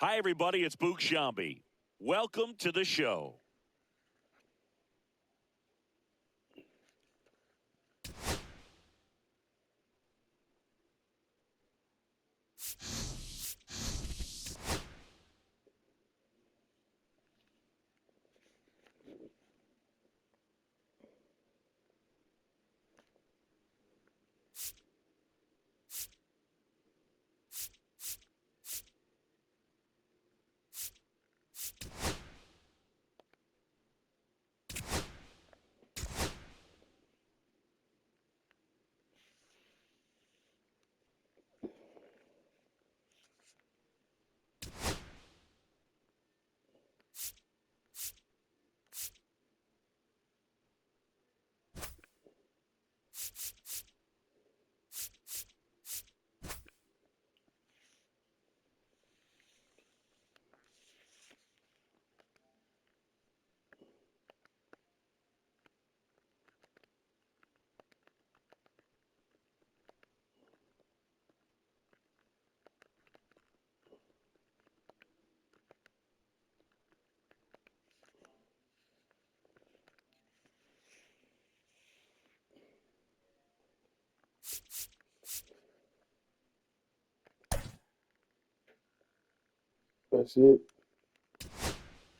Hi, everybody. It's Boog Shambi. Welcome to the show. That's it.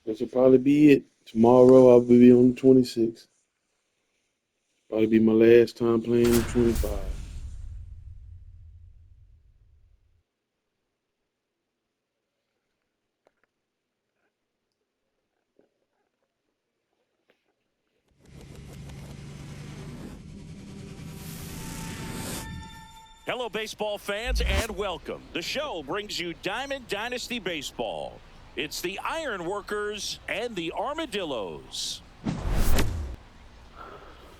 That should probably be it. Tomorrow I'll be on the 26th. Probably be my last time playing the 25. Hello, baseball fans, and welcome. The show brings you Diamond Dynasty Baseball. It's the Ironworkers and the Armadillos.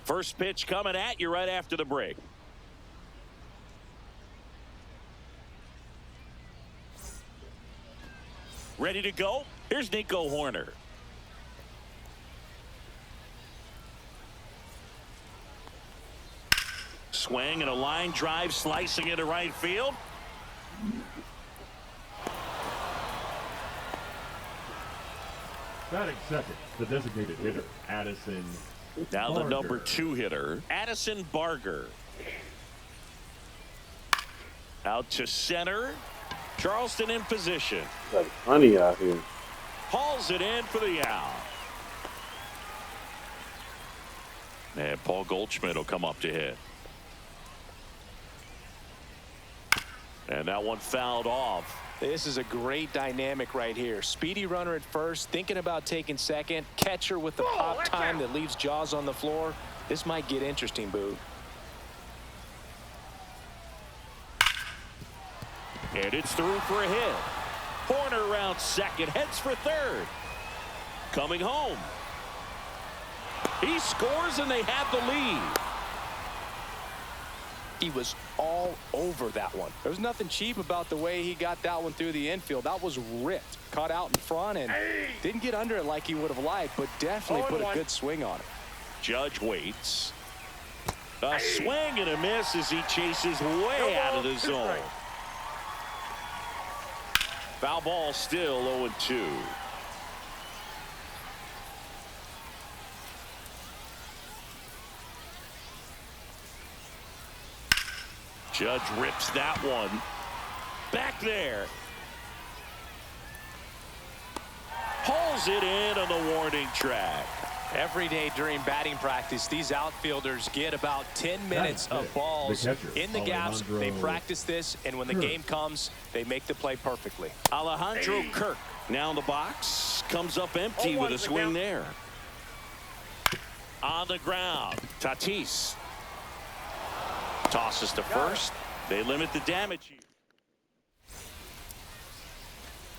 First pitch coming at you right after the break. Ready to go? Here's Nico Horner. Swing and a line drive slicing into right field. Batting second, the designated hitter, Addison. Now the Barger. number 2 hitter, Addison Barger. Out to center. Charleston in position. It's like honey out here. Hauls it in for the out. And Paul Goldschmidt will come up to hit. And that one fouled off. This is a great dynamic right here. Speedy runner at first, thinking about taking second. Catcher with the pop time that leaves Jaws on the floor. This might get interesting, Boo. And it's through for a hit. Horner around second, heads for third. Coming home. He scores and they have the lead. He was all over that one. There was nothing cheap about the way he got that one through the infield. That was ripped. Caught out in front and didn't get under it like he would have liked, but definitely put a good swing on it. Judge waits. A swing and a miss as he chases way out of the zone. Foul ball still 0-2. Judge rips that one. Back there. Hauls it in on the warning track. Every day during batting practice, these outfielders get about 10 minutes of balls in the gaps. They practice this, and when the game comes, they make the play perfectly. Alejandro Kirk now in the box. Comes up empty with a swing there. On the ground, Tatis. Tosses to first. They limit the damage here.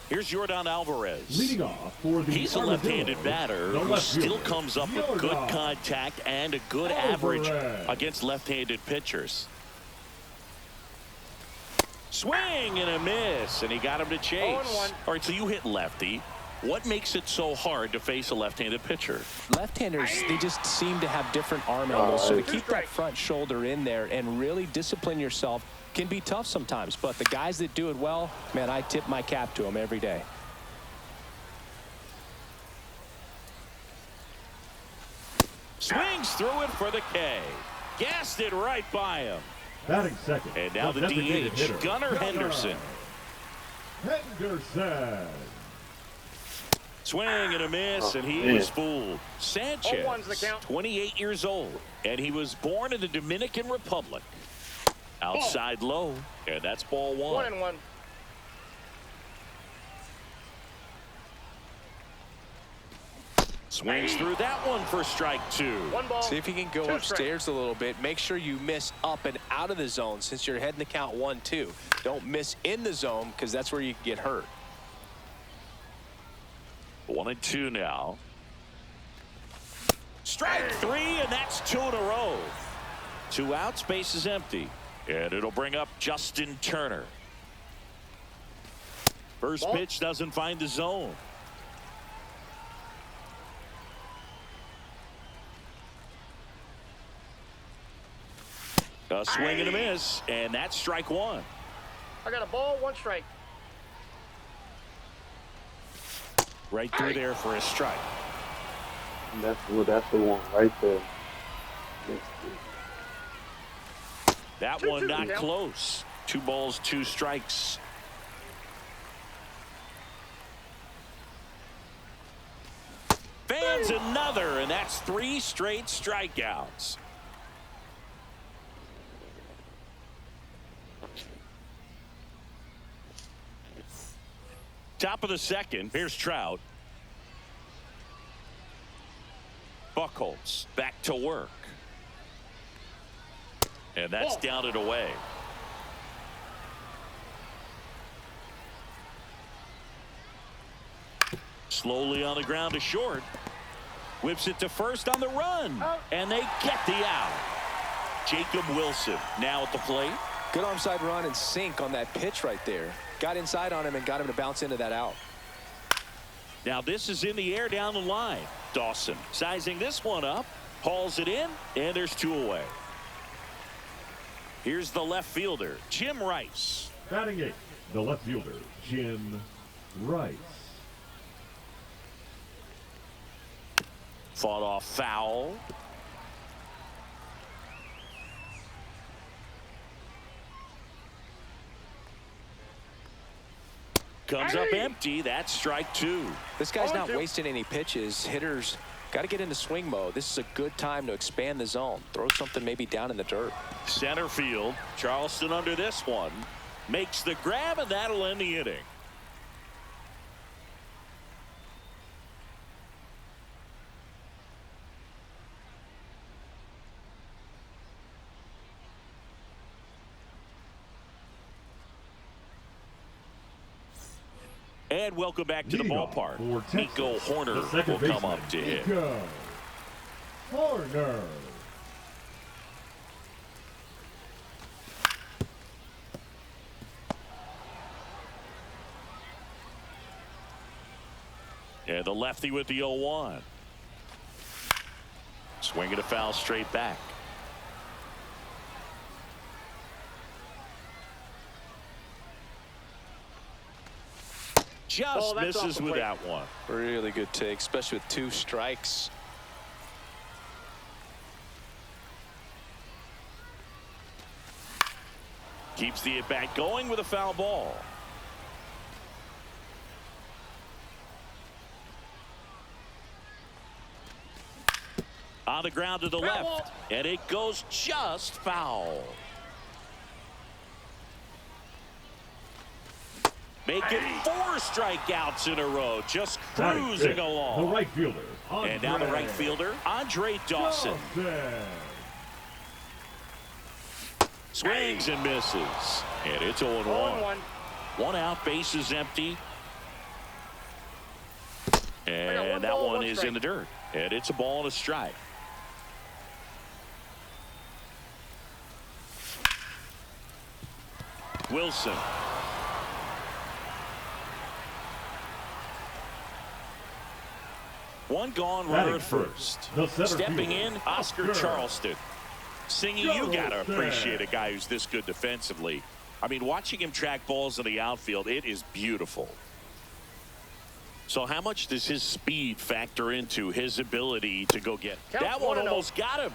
Here's Yordan Alvarez. Leading off for the He's a left-handed batter who still comes up with good contact and a good average against left-handed pitchers. Swing and a miss, and he got him to chase. All right, so you hit lefty. What makes it so hard to face a left-handed pitcher? Left-handers, they just seem to have different arm angles. So to keep that front shoulder in there and really discipline yourself can be tough sometimes, but the guys that do it well, man, I tip my cap to them every day. Swings through it for the K. Gassed it right by him. Batting second. And now the designated DH, hitter, Gunnar Henderson. Henderson. Swing and a miss, and he was fooled. Sanchez, 28 years old, and he was born in the Dominican Republic. Outside low, and that's ball one. 1-1. Swings through that one for strike two. 1 ball. See if you can go upstairs a little bit. Make sure you miss up and out of the zone since you're heading the count 1-2. Don't miss in the zone because that's where you can get hurt. 1-2 now. Strike three, and that's 2 in a row. 2 outs, base is empty. And it'll bring up Justin Turner. First pitch doesn't find the zone. A swing and a miss, and that's strike one. I got a ball, 1 strike. Right through there for a strike. That's the one right there. That one not close. 2 balls, 2 strikes. Fans another, and that's 3 straight strikeouts. Top of the second. Here's Trout. Buchholz back to work. And that's down and away. Slowly on the ground to short. Whips it to first on the run. And they get the out. Jacob Wilson now at the plate. Good onside run and sink on that pitch right there. Got inside on him and got him to bounce into that out. Now this is in the air down the line. Dawson sizing this one up. Hauls it in, and there's 2 away. Here's the left fielder, Jim Rice. Batting 8th, the left fielder, Jim Rice. Fought off foul. Comes up empty. That's strike 2. This guy's not wasting any pitches. Hitters got to get into swing mode. This is a good time to expand the zone. Throw something maybe down in the dirt. Center field. Charleston under this one. Makes the grab, and that'll end the inning. And welcome back to the ballpark. Nico Horner will come up to hit. Nico Horner. And the lefty with the 0-1. Swinging a foul straight back. Just misses with that one. Really good take, especially with 2 strikes. Keeps the at-bat going with a foul ball. On the ground to the left, and it goes just foul. Making 4 strikeouts in a row, just cruising along. The right fielder, Andre. And now the right fielder, Andre Dawson. Swings and misses. And it's 0-1. 1 out, base is empty. And that one is in the dirt. And it's a ball and a strike. Wilson. One gone, runner at first. Stepping in, Oscar Charleston. Singy, you got to appreciate a guy who's this good defensively. I mean, watching him track balls in the outfield, it is beautiful. So how much does his speed factor into his ability to go get? That one almost got him.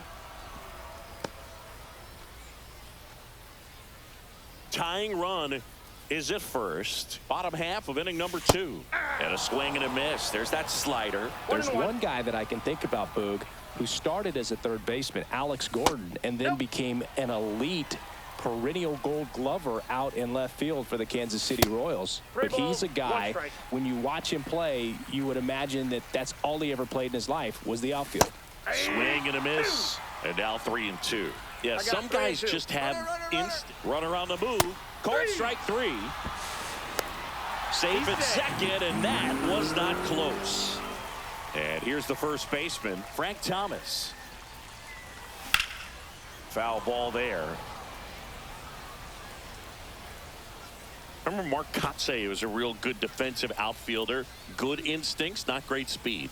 Tying run is at first. Bottom half of inning number 2. And a swing and a miss. There's that slider. There's one guy that I can think about, Boog, who started as a third baseman, Alex Gordon, and then became an elite perennial gold glover out in left field for the Kansas City Royals. But he's a guy, when you watch him play, you would imagine that that's all he ever played in his life was the outfield. Swing and a miss. And now 3-2. Yeah, some guys just have instant run around the move. Called strike 3. Safe at second, and that was not close. And here's the first baseman, Frank Thomas. Foul ball there. Remember Mark Kotsay was a real good defensive outfielder. Good instincts, not great speed.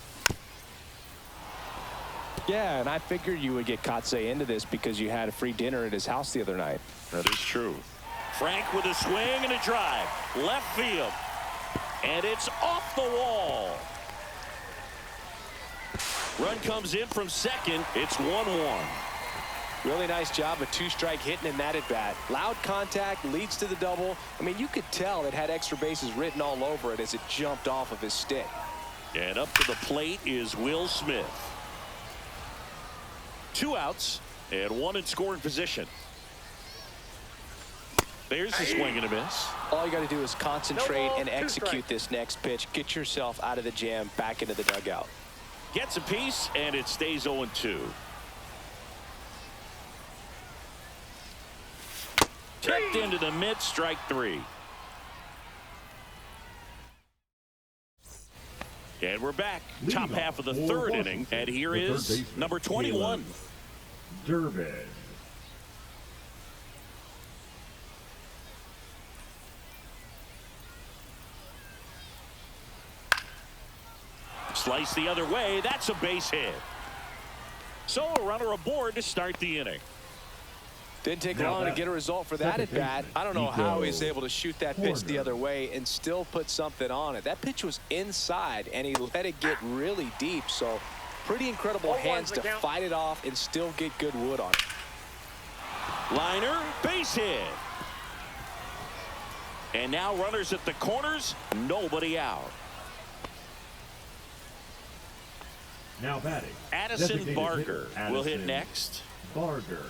Yeah, and I figured you would get Kotsay into this because you had a free dinner at his house the other night. That is true. Frank with a swing and a drive. Left field. And it's off the wall. Run comes in from second. It's 1-1. Really nice job of two-strike hitting in that at-bat. Loud contact leads to the double. I mean, you could tell it had extra bases written all over it as it jumped off of his stick. And up to the plate is Will Smith. 2 outs and 1 in scoring position. There's the swing and a miss. All you got to do is concentrate and execute this next pitch. Get yourself out of the jam, back into the dugout. Gets a piece, and it stays 0-2. Kicked into the mid, strike 3. And we're back. Top half of the third inning. And here is number 21. Durbin. Slice the other way. That's a base hit. So a runner aboard to start the inning. Didn't take long to get a result for that at bat. I don't know how he's able to shoot that pitch the other way and still put something on it. That pitch was inside and he let it get really deep. So pretty incredible hands to fight it off and still get good wood on it. Liner, base hit. And now runners at the corners, nobody out. Now batting. Addison Barger will hit next. Barger.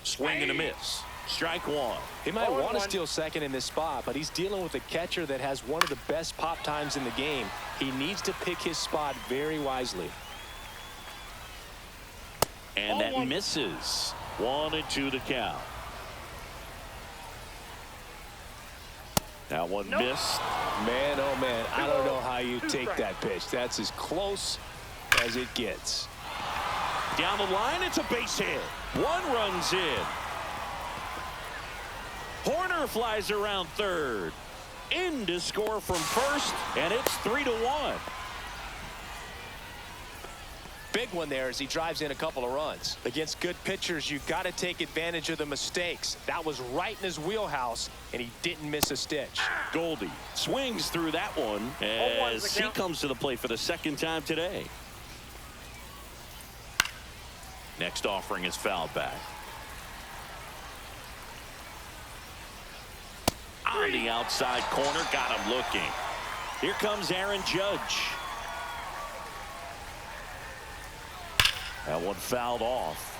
Swing and a miss. Strike 1. He might want to steal second in this spot, but he's dealing with a catcher that has one of the best pop times in the game. He needs to pick his spot very wisely. And that misses. 1-2 to count. That one missed. Man, oh man, I don't know how you take that pitch. That's as close as it gets. Down the line, it's a base hit. 1 runs in. Horner flies around third. In to score from first, and it's 3-1. Big one there as he drives in a couple of runs. Against good pitchers, you've got to take advantage of the mistakes. That was right in his wheelhouse, and he didn't miss a stitch. Goldie swings through that one as he comes to the plate for the second time today. Next offering is fouled back. On the outside corner, got him looking. Here comes Aaron Judge. That one fouled off.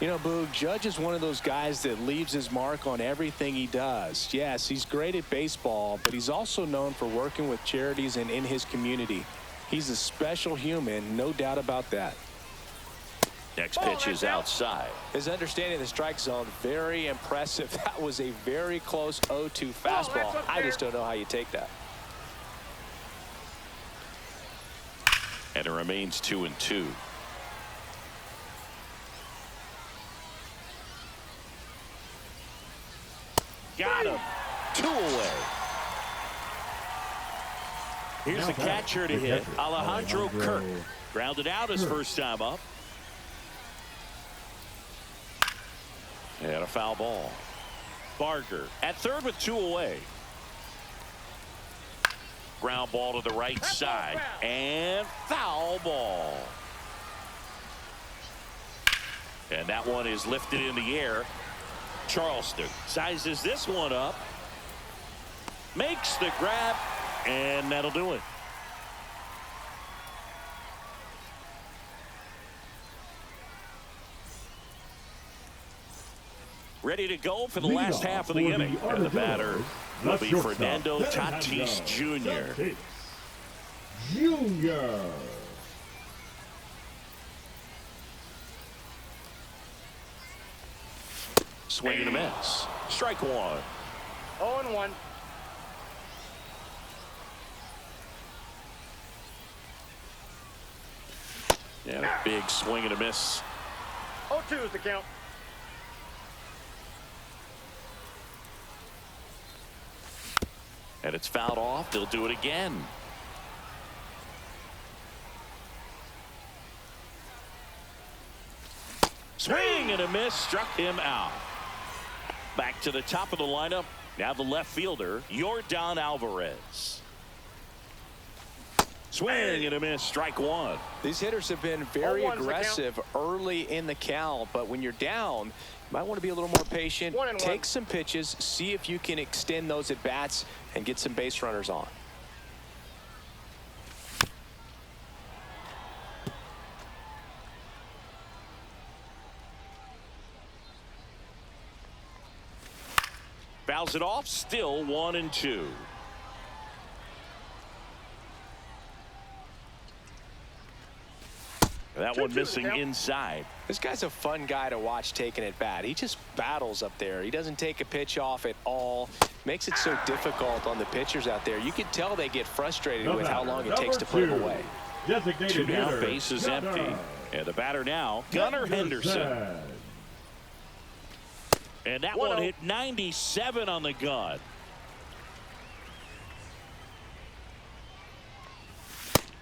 You know, Boog, Judge is one of those guys that leaves his mark on everything he does. Yes, he's great at baseball, but he's also known for working with charities and in his community. He's a special human, no doubt about that. Next pitch is outside. His understanding of the strike zone, very impressive. That was a very close 0-2 fastball. I just don't know how you take that. And it remains 2-2. Got him. 2 away. Here's the catcher to hit, Alejandro Kirk. Grounded out his first time up. And a foul ball. Barger at third with 2 away. Ground ball to the right side. And foul ball. And that one is lifted in the air. Charleston sizes this one up. Makes the grab. And that'll do it. Ready to go for the last half of the inning. And the batter will be Fernando Tatis Jr. Swing and a miss. Strike one. 0-1. And a big swing and a miss. 0-2 is the count. And it's fouled off. They'll do it again. Swing and a miss. Struck him out. Back to the top of the lineup. Now the left fielder, Yordan Alvarez. Swing and a miss. Strike one. These hitters have been very aggressive early in the count, but when you're down, you might want to be a little more patient. Take some pitches, see if you can extend those at bats and get some base runners on. Fouls it off. Still 1-2. That one missing inside. This guy's a fun guy to watch taking at bat. He just battles up there. He doesn't take a pitch off at all. Makes it so difficult on the pitchers out there. You can tell they get frustrated with how long it takes to put him away. 2 down, base is empty. And the batter now, Gunnar Henderson. And that one hit 97 on the gun.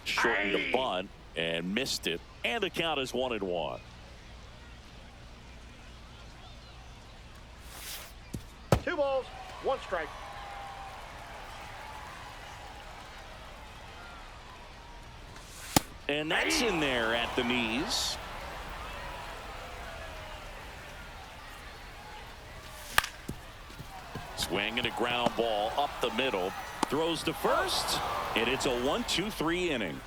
Shortened the bunt and missed it. And the count is 1-1. Two balls, 1 strike. And that's in there at the knees. Swing and a ground ball up the middle. Throws to first. And it's a 1-2-3 inning.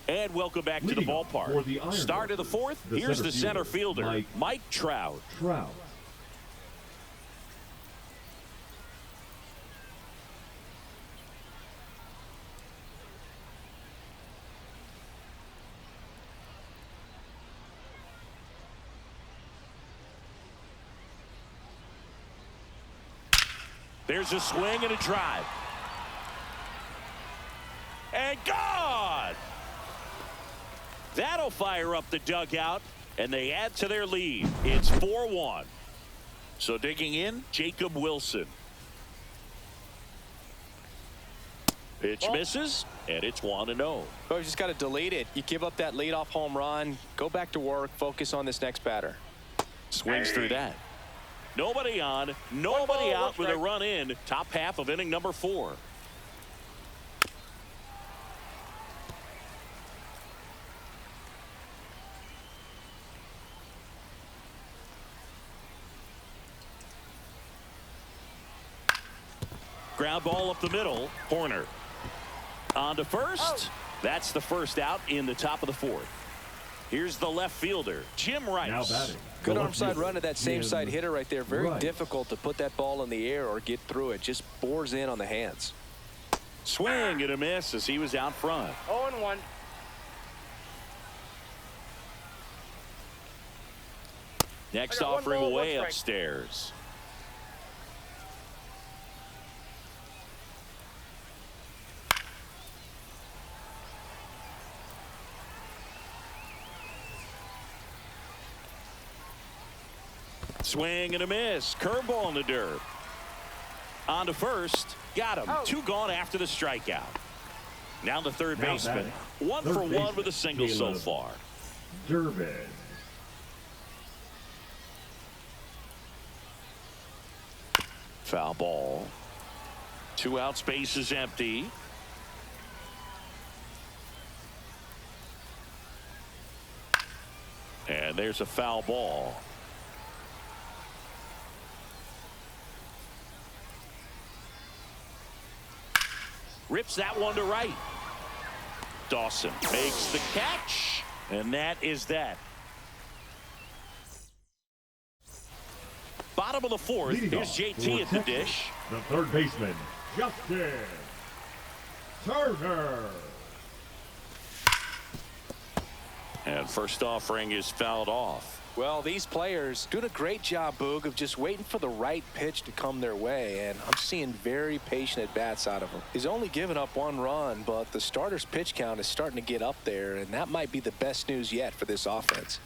And welcome back to the ballpark. Start of the 4th. Here's the center fielder, Mike Trout. There's a swing and a drive. And gone! That'll fire up the dugout, and they add to their lead. It's 4-1. So digging in, Jacob Wilson. Pitch misses, and it's 1-0. Oh, you just got to delete it. You give up that leadoff home run, go back to work, focus on this next batter. Swings through that. Nobody on, nobody out with a run in. Top half of inning number 4. Ground ball up the middle. Horner on to first. That's the first out in the top of the 4th. Here's the left fielder, Jim Rice. Good arm side run to that same side hitter right there. Very difficult to put that ball in the air or get through it. Just bores in on the hands. Swing and a miss as he was out front. 0-1. Next offering away upstairs. Swing and a miss. Curveball in the dirt. On to first. Got him. 2 gone after the strikeout. Now the third baseman. 1 for 1 with a single so far. Durbin. Foul ball. 2 outs, base is empty. And there's a foul ball. Rips that one to right. Dawson makes the catch, and that is that. Bottom of the 4th. Leading Here's off JT for at the Texas, dish. The third baseman, Justin Turner. And first offering is fouled off. Well, these players doing a great job, Boog, of just waiting for the right pitch to come their way, and I'm seeing very patient at-bats out of him. He's only given up 1 run, but the starter's pitch count is starting to get up there, and that might be the best news yet for this offense.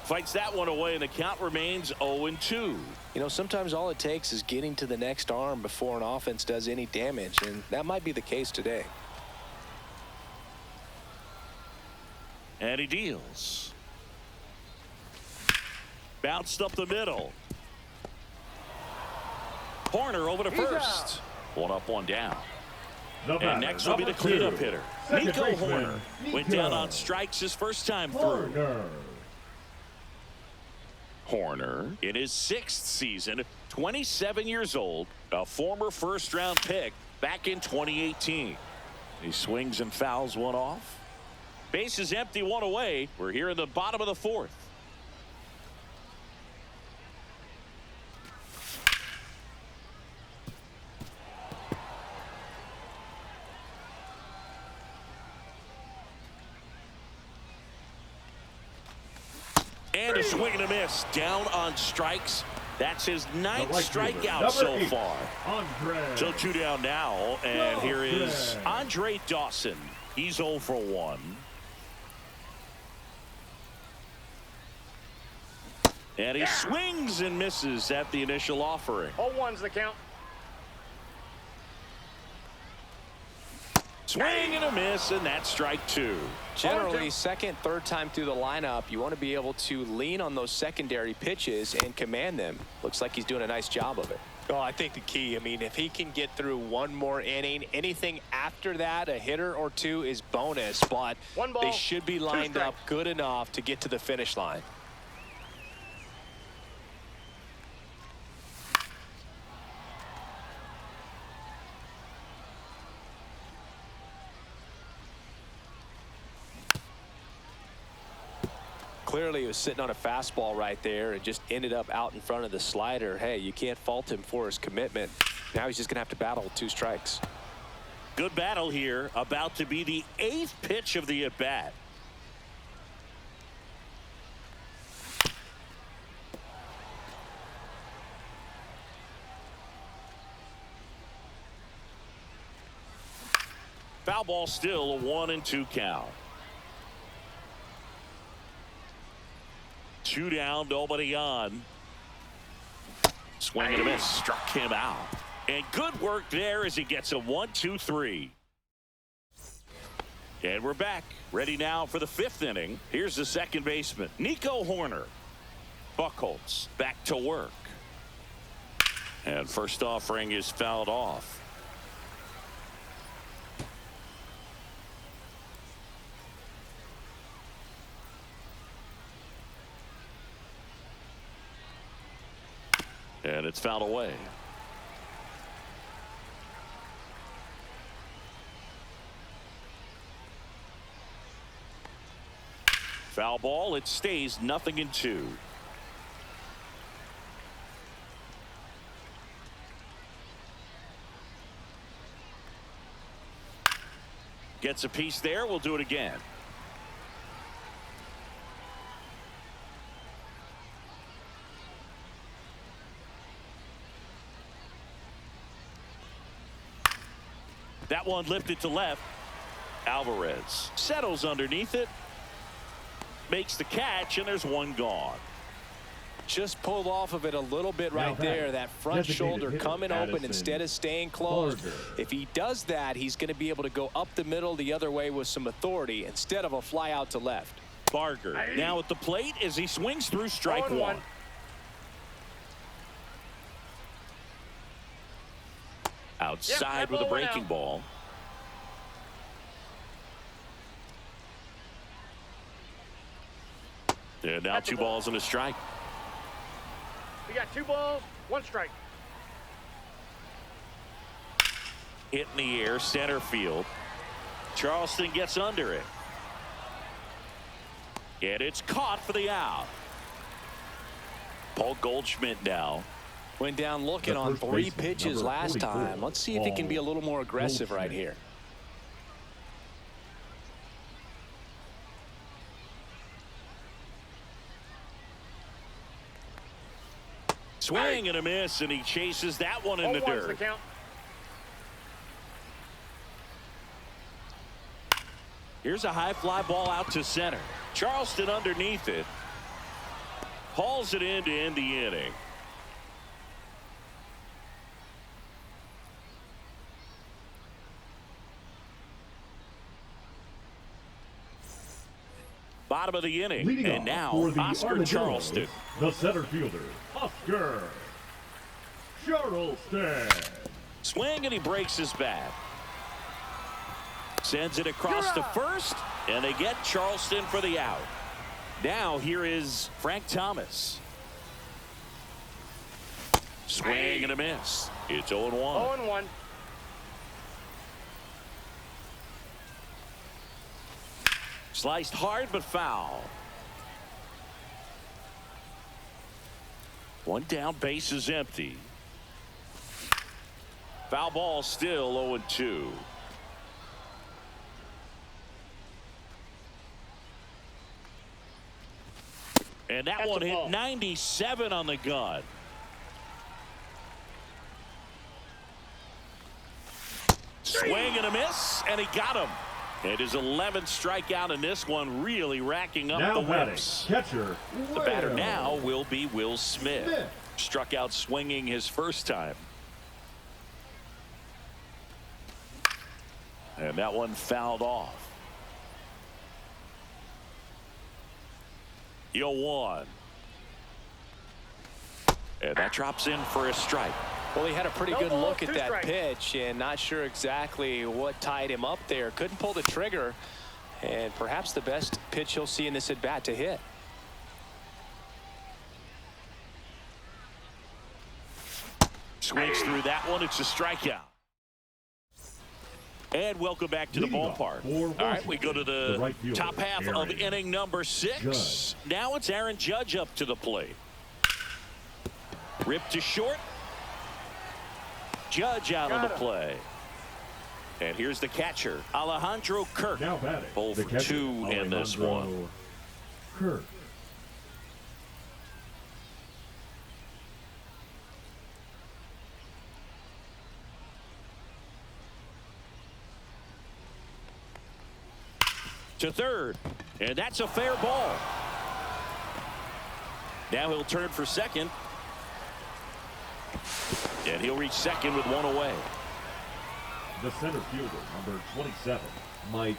Fights that one away, and the count remains 0-2. You know, sometimes all it takes is getting to the next arm before an offense does any damage, and that might be the case today. And he deals. Bounced up the middle. Horner over to first. 1 up, 1 down. And next will be the cleanup hitter. Nico Horner went down on strikes his first time through. Horner in his 6th season, 27 years old, a former first-round pick back in 2018. He swings and fouls one off. Base is empty, 1 away. We're here in the bottom of the 4th. And a swing and a miss. Down on strikes. That's his 9th strikeout so far. So 2 down now. And here is Andre Dawson. He's 0 for 1. And he swings and misses at the initial offering. 0-1's the count. Swing and a miss, and that's strike 2. Generally, second, third time through the lineup, you want to be able to lean on those secondary pitches and command them. Looks like he's doing a nice job of it. Oh, I think the key, I mean, if he can get through 1 more inning, anything after that, a hitter or 2 is bonus, but 1 ball, they should be 2 lined up strikes. good enough to get to the finish line. Clearly, he was sitting on a fastball right there and just ended up out in front of the slider. Hey, you can't fault him for his commitment. Now he's just going to have to battle with 2 strikes. Good battle here. About to be the 8th pitch of the at-bat. Foul ball, still a 1-2 count. 2 down, nobody on. Swing and a miss, struck him out. And good work there as he gets a 1-2-3. And we're back, ready now for the 5th inning. Here's the second baseman, Nico Horner. Buchholz back to work. And first offering is fouled off. And it's fouled away. Foul ball. It stays 0-2. Gets a piece there. We'll do it again. That one lifted to left. Alvarez settles underneath it. Makes the catch, and there's 1 gone. Just pulled off of it a little bit right there. That front shoulder coming open instead of staying closed. If he does that, he's going to be able to go up the middle the other way with some authority instead of a fly out to left. Barger now at the plate as he swings through strike 1. Outside with a breaking ball. And now 2 balls and a strike. We got 2 balls, 1 strike. Hit in the air, center field. Charleston gets under it. And it's caught for the out. Paul Goldschmidt now. Went down looking on 3 pitches last time. Let's see if he can be a little more aggressive right here. Swing and a miss, and he chases that one in the dirt. The count. Here's a high fly ball out to center. Charleston underneath it. Hauls it in to end the inning. Bottom of the inning. Leading and now Oscar Charleston. The center fielder, Oscar Charleston. Swing, and he breaks his bat. Sends it across to first, and they get Charleston for the out. Now here is Frank Thomas. Swing and a miss. It's 0-1. 0-1. Sliced hard but foul. 1 down, base is empty. Foul ball, still 0-2. And that one hit 97 on the gun. Swing and a miss, and he got him. It is 11th strikeout in this one, really racking up the whips. Catcher, the batter now will be Will Smith. Struck out swinging his first time. And that one fouled off. 0-1. And that drops in for a strike. Well, he had a pretty good look at that pitch and not sure exactly what tied him up there. Couldn't pull the trigger, and perhaps the best pitch he'll see in this at bat to hit. Swings through that one. It's a strikeout. And welcome back to the ballpark. All right, we go to the top half of inning number 6. Now it's Aaron Judge up to the plate. Ripped to short. Judge out on the play. And here's the catcher, Alejandro Kirk. Now batting, 0 for 2 in this one. Kirk. To third, and that's a fair ball. Now he'll turn for second, and he'll reach second with 1 away. The center fielder, number 27, Mike.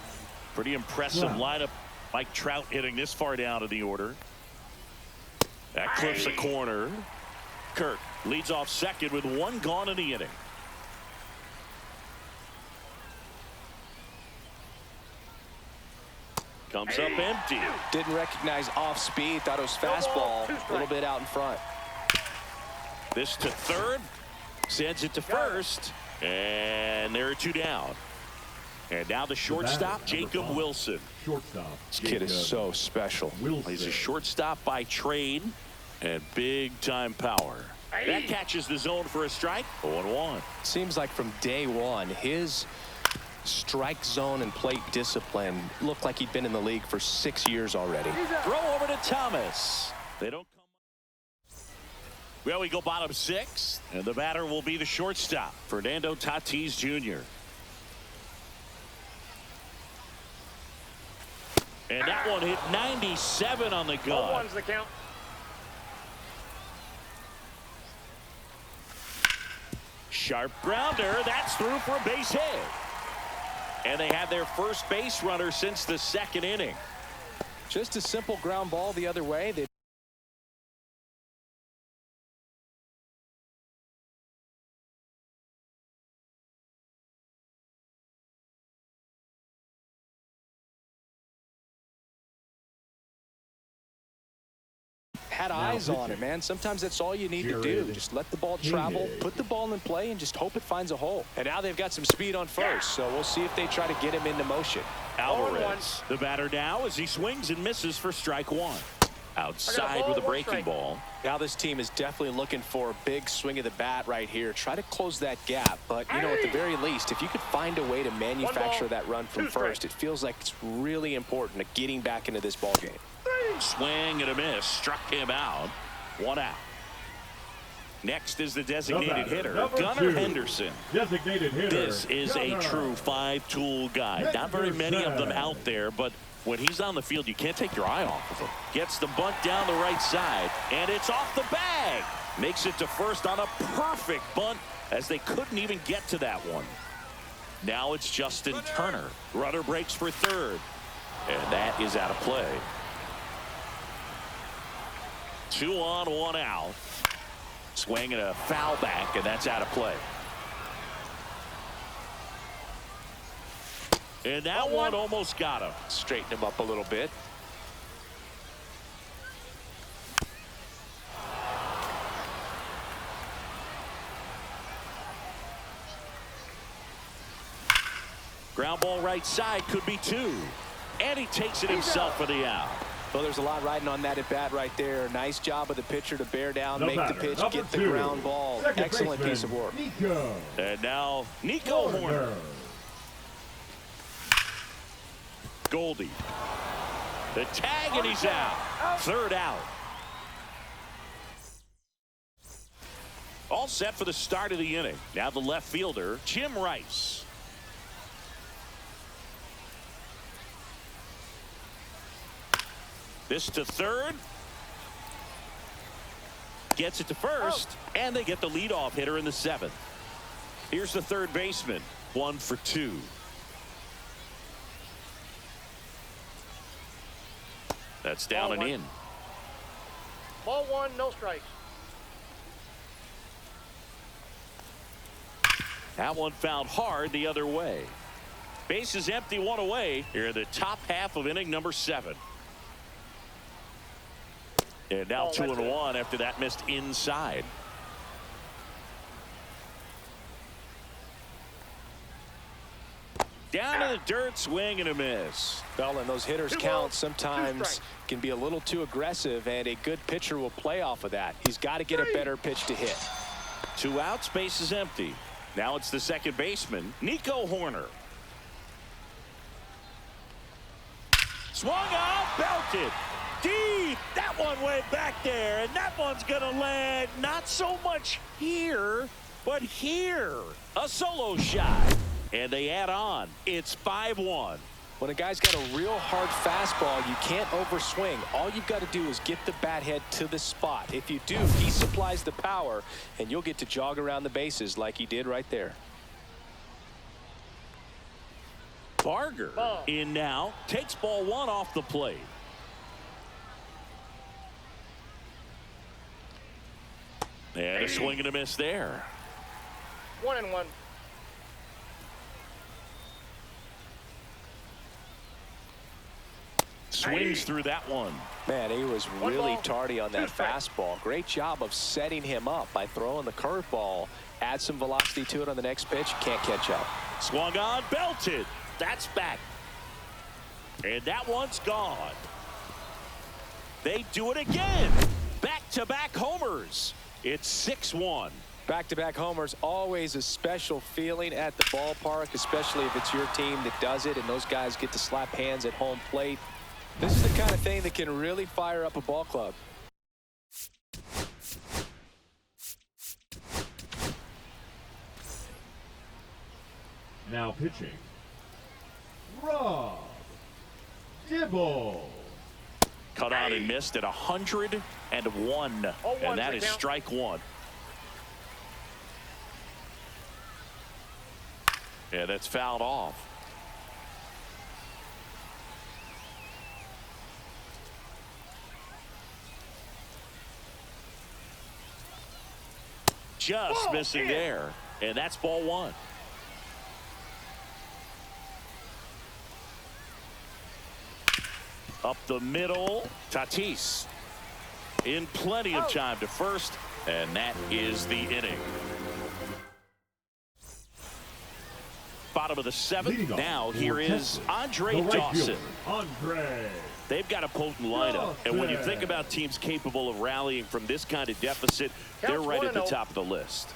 Pretty impressive lineup. Mike Trout hitting this far down in the order. That clips a corner. Kirk leads off second with 1 gone in the inning. Comes up empty. Didn't recognize off speed. Thought it was fastball. A little bit out in front. This to third. Sends it to first. And there are 2 down. And now the shortstop, Jacob Wilson. Shortstop. This kid is so special. He's a shortstop by trade and big time power. That catches the zone for a strike. 0-1. Seems like from day one, his strike zone and plate discipline looked like he'd been in the league for 6 years already. Throw over to Thomas. They don't come. Well, we go bottom 6, and the batter will be the shortstop, Fernando Tatis Jr. And that one hit 97 on the gun. 0-1's the count. Sharp grounder. That's through for a base hit. And they have their first base runner since the 2nd inning. Just a simple ground ball the other way. They had eyes on it, man. Sometimes that's all you need to do. Just let the ball travel, put the ball in play, and just hope it finds a hole. And now they've got some speed on first, so we'll see if they try to get him into motion. Alvarez, the batter now, as he swings and misses for strike one. Outside with a breaking ball. Now this team is definitely looking for a big swing of the bat right here. Try to close that gap. But, you know, at the very least, if you could find a way to manufacture that run from first, it feels like it's really important to getting back into this ball game. Swing and a miss. Struck him out. One out. Next is the designated hitter, Gunnar Henderson. Designated hitter. This is a true five-tool guy. Not very many of them out there, but when he's on the field, you can't take your eye off of him. Gets the bunt down the right side, and it's off the bag. Makes it to first on a perfect bunt, as they couldn't even get to that one. Now it's Justin Turner. Runner breaks for third, and that is out of play. 2 on, 1 out. Swing and a foul back, and that's out of play. And that one almost got him. Straighten him up a little bit. Ground ball right side, could be 2. And he takes it himself for the out. Well, there's a lot riding on that at bat right there. Nice job of the pitcher to bear down, make the pitch, get the ground ball. Excellent piece of work. And now Nico Horner. Goldie. The tag, and he's out. Third out. All set for the start of the inning. Now the left fielder, Jim Rice. This to third. Gets it to first. And they get the leadoff hitter in the 7th. Here's the third baseman. 1 for 2. That's down and in. Ball 1, no strikes. That one fouled hard the other way. Base is empty, 1 away. Here in the top half of inning number 7. And now 2-1 after that missed inside. Down in the dirt, swing and a miss. Well, and those hitters count sometimes can be a little too aggressive, and a good pitcher will play off of that. He's got to get a better pitch to hit. 2 outs, base is empty. Now it's the second baseman, Nico Horner. Swung out, belted. Deep. That one went back there, and that one's going to land not so much here, but here. A solo shot. And they add on. It's 5-1. When a guy's got a real hard fastball, you can't overswing. All you've got to do is get the bat head to the spot. If you do, he supplies the power, and you'll get to jog around the bases like he did right there. Barger in now. Takes ball 1 off the plate. And a swing and a miss there. 1-1. Swings through that one. Man, he was really tardy on that fastball. Great job of setting him up by throwing the curveball. Add some velocity to it on the next pitch. Can't catch up. Swung on, belted. That's back. And that one's gone. They do it again. Back-to-back homers. It's 6-1. Back-to-back homers, always a special feeling at the ballpark, especially if it's your team that does it and those guys get to slap hands at home plate. This is the kind of thing that can really fire up a ball club. Now pitching, Rob Dibble. Cut out and missed at 101. And that is strike 1. Yeah, that's fouled off. Just missing there. And that's ball 1. Up the middle, Tatis. in plenty of time to first, and that is the inning. Bottom of the seventh. Now here is Andre Dawson. They've got a potent lineup, and when you think about teams capable of rallying from this kind of deficit, they're right at the top of the list.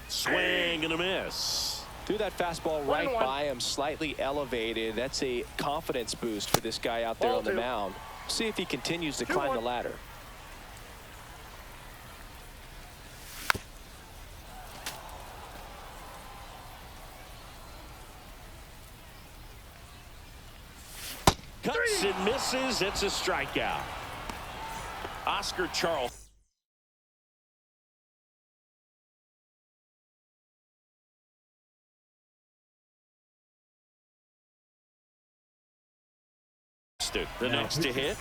Swing and a miss. Threw that fastball right by him, slightly elevated. That's a confidence boost for this guy out there on the mound. See if he continues to climb the ladder. Cuts and misses. It's a strikeout. Oscar Charleston. The next to hit.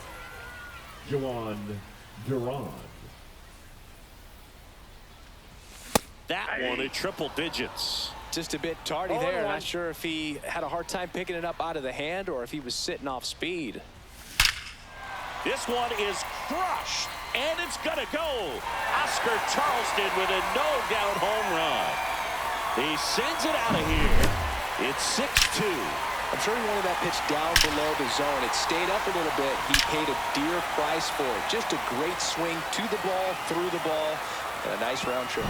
Juan Duran. That one at triple digits. Just a bit tardy there. Not sure if he had a hard time picking it up out of the hand or if he was sitting off speed. This one is crushed, and it's going to go. Oscar Charleston with a no-doubt home run. He sends it out of here. It's 6-2. I'm sure he wanted that pitch down below the zone. It stayed up a little bit. He paid a dear price for it. Just a great swing to the ball, through the ball, and a nice round trip.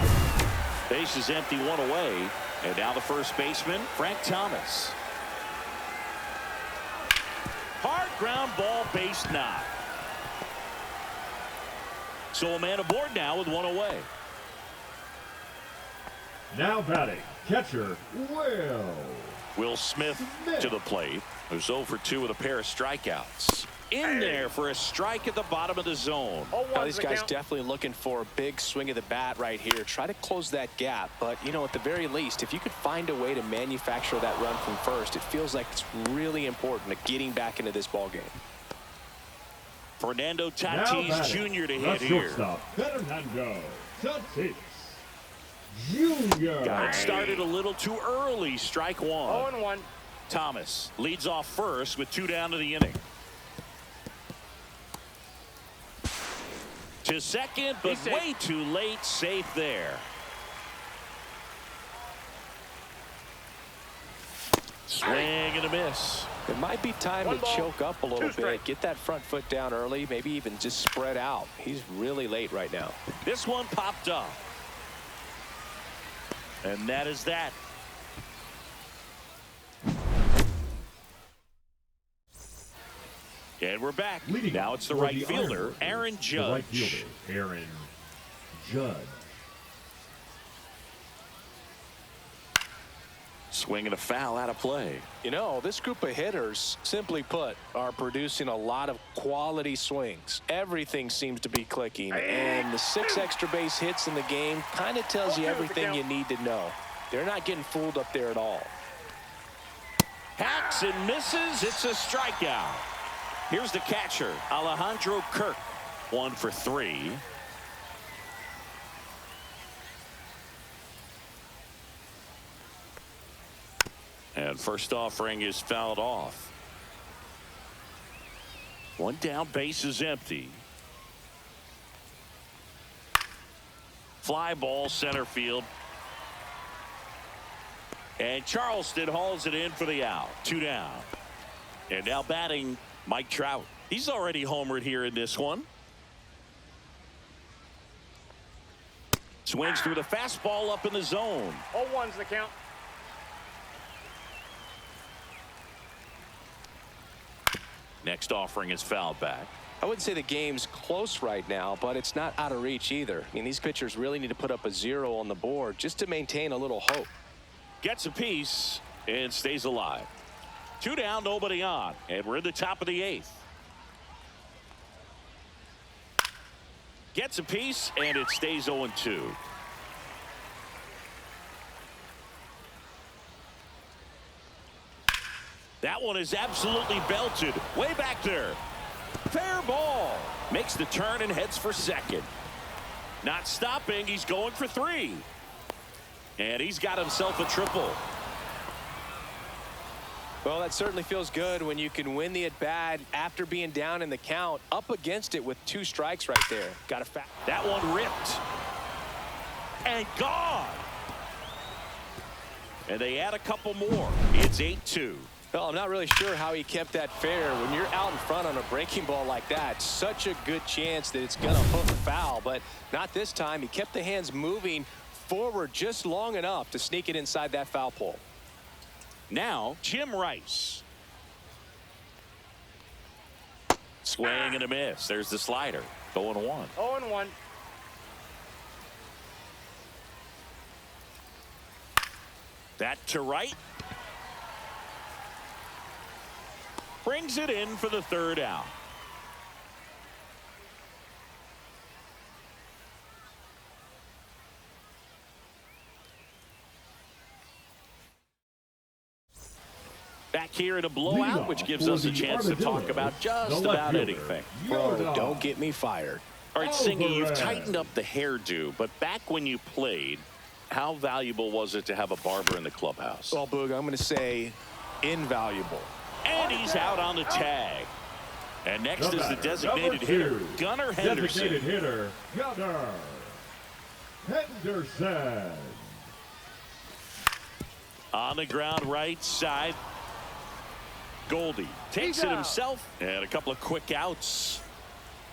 Base is empty, one away. And now the first baseman, Frank Thomas. Hard ground ball, base knock. So a man aboard now with one away. Now batting, catcher Will Smith to the plate. Who's 0 for 2 with a pair of strikeouts. In there for a strike at the bottom of the zone. Now, these guys definitely looking for a big swing of the bat right here. Try to close that gap. But, you know, at the very least, if you could find a way to manufacture that run from first, it feels like it's really important to getting back into this ball game. Fernando Tatis Jr. to hit here. Fernando Tatis Jr. Got it started a little too early. Strike one. 0-1. Thomas leads off first with 2 down to the inning. To second, but way too late. Safe there. Swing and a miss. It might be time to choke up a little bit. Get that front foot down early. Maybe even just spread out. He's really late right now. This one popped up. And that is that. And we're back. Now it's the right fielder, Aaron Judge. Aaron Judge. Swing and a foul out of play. You know, this group of hitters, simply put, are producing a lot of quality swings. Everything seems to be clicking, and the 6 extra base hits in the game kind of tells you everything you need to know. They're not getting fooled up there at all. Hacks and misses. It's a strikeout. Here's the catcher, Alejandro Kirk, 1 for 3. And first offering is fouled off. 1 down, base is empty. Fly ball, center field. And Charleston hauls it in for the out. 2 down. And now batting, Mike Trout. He's already homered here in this one. Swings through the fastball up in the zone. 0-1's the count. Next offering is fouled back. I wouldn't say the game's close right now, but it's not out of reach either. I mean, these pitchers really need to put up a 0 on the board just to maintain a little hope. Gets a piece and stays alive. 2 down, nobody on, and we're in the top of the 8th. Gets a piece, and it stays 0-2. That one is absolutely belted. Way back there. Fair ball. Makes the turn and heads for second. Not stopping. He's going for 3. And he's got himself a triple. Well, that certainly feels good when you can win the at-bat after being down in the count, up against it with 2 strikes right there. Got a foul. That one ripped. And gone. And they add a couple more. It's 8-2. Well, I'm not really sure how he kept that fair. When you're out in front on a breaking ball like that, such a good chance that it's going to hook foul, but not this time. He kept the hands moving forward just long enough to sneak it inside that foul pole. Now, Jim Rice. Swing and a miss. There's the slider. 0-1. 0-1. That to right. Brings it in for the 3rd out. Back here in a blowout, which gives us a chance to talk about just about anything. Bro, don't get me fired. All right, Singy, you've tightened up the hairdo, but back when you played, how valuable was it to have a barber in the clubhouse? Well, Boog, I'm going to say invaluable. And he's out on the tag. And next is the designated hitter, Gunnar Henderson. Designated hitter, Gunnar Henderson. On the ground right side. Goldie takes it himself. And a couple of quick outs.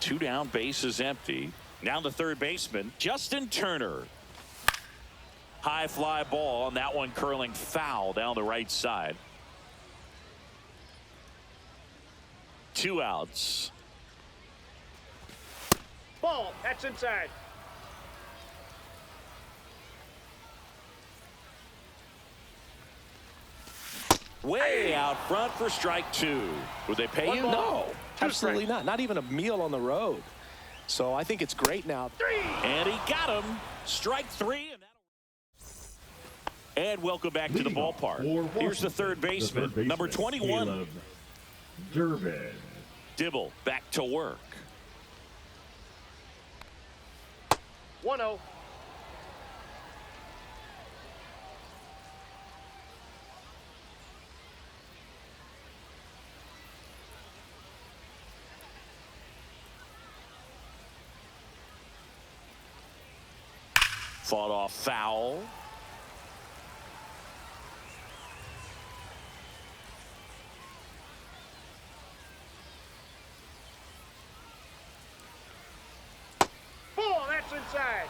2 down, bases empty. Now the third baseman, Justin Turner. High fly ball, and that one curling foul down the right side. 2 outs. Ball. That's inside. Way out front for strike 2. Would they pay you? No, absolutely not. Not even a meal on the road. So I think it's great now. 3. And he got him. Strike 3. And welcome back to the ballpark. Here's the third baseman, number 21. Durbin. Dibble back to work. 1-0. Fought off foul. Ball. That's inside.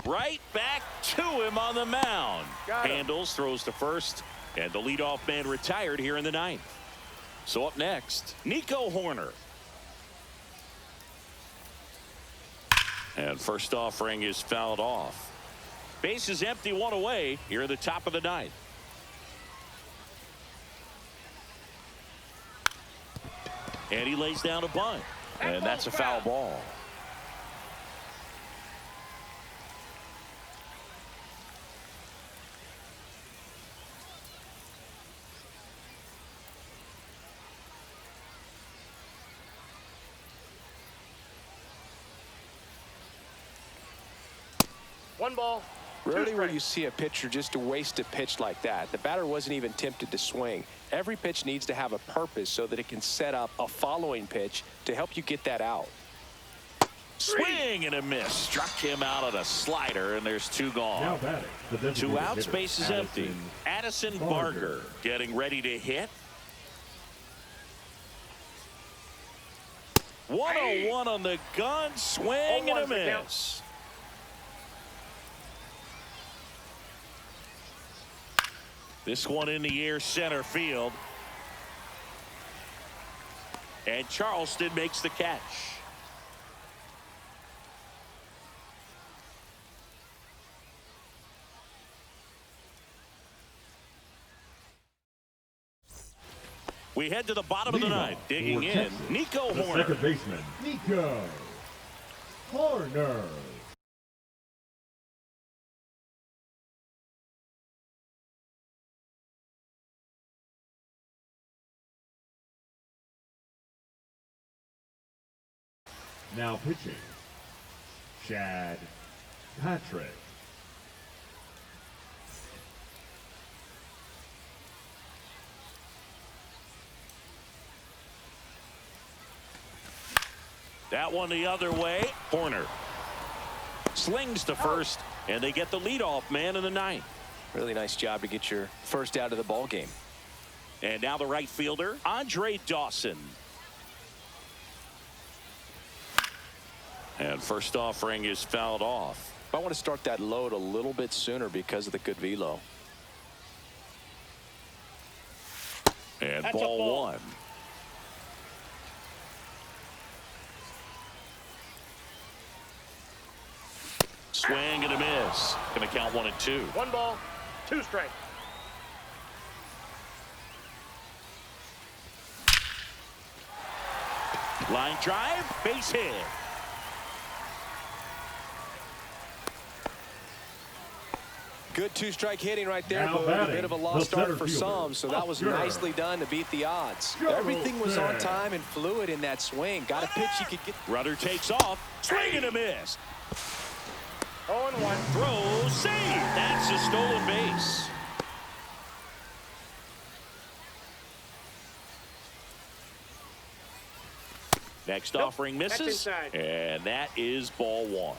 Right back to him on the mound. Got him. Handles, throws to first, and the leadoff man retired here in the 9th. So up next, Nico Horner. And first offering is fouled off. Base is empty, 1 away here in the top of the 9th. And he lays down a bunt. And that's a foul ball. One ball. Rarely will you see a pitcher just waste a pitch like that. The batter wasn't even tempted to swing. Every pitch needs to have a purpose so that it can set up a following pitch to help you get that out. Swing and a miss. Struck him out on a slider, and there's 2 gone. Now batting, the 2 designated outs, hitter, base is empty. Addison Barger getting ready to hit. 101 on the gun. Swing and a miss. This one in the air, center field. And Charleston makes the catch. We head to the bottom of the 9th. Digging in, Nico Horner. Second baseman, Nico Horner. Now pitching, Chad Patrick. That one the other way. Horner slings to first, and they get the leadoff man in the ninth. Really nice job to get your first out of the ball game. And now the right fielder, Andre Dawson. And first offering is fouled off. I want to start that load a little bit sooner because of the good velo. And That's a ball ball. one. Swing and a miss. Going to count 1-2. 1 ball, 2 strikes. Line drive, base hit. Good 2-strike hitting right there, Now but a batting, bit of a the lost start center for fielder, some, so that was Oscar. nicely done to beat the odds. Go Everything was on Red. time and fluid in that swing. Got a pitch you could get. Rudder takes off. Swing and a miss. 0-1. Throw, save. That's a stolen base. Next Nope, offering that's misses. inside. And that is ball one.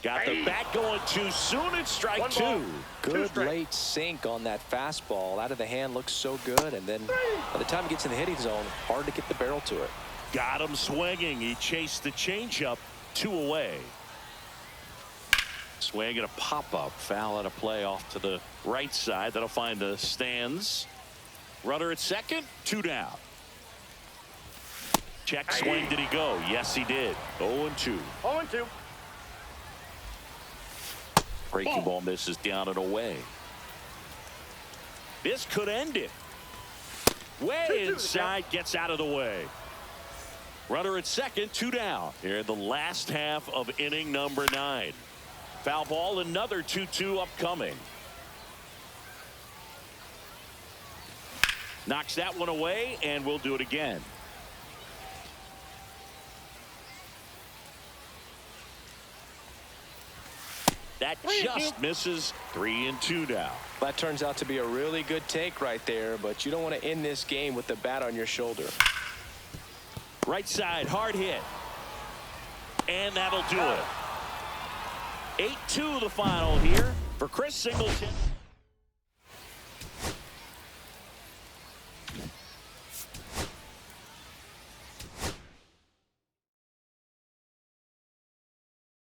Got the bat going too soon. It's strike 1 two. ball. Good strikes. late sink on that fastball. Out of the hand looks so good, and then by the time it gets in the hitting zone, hard to get the barrel to it. Got him swinging. He chased the changeup 2 away. Swing and a pop-up. Foul out of play off to the right side. That'll find the stands. Runner at second. 2 down. Check swing. Did he go? Yes, he did. 0-2. 0-2. Breaking ball misses down and away. This could end it. Way 2-2 inside, gets out of the way. Runner at second, 2 down. Here in the last half of inning number 9. Foul ball, another 2-2 upcoming. Knocks that one away, and we'll do it again. That just misses. 3-2 now. That turns out to be a really good take right there, but you don't want to end this game with the bat on your shoulder. Right side, hard hit. And that'll do it. 8-2 the final here for Chris Singleton.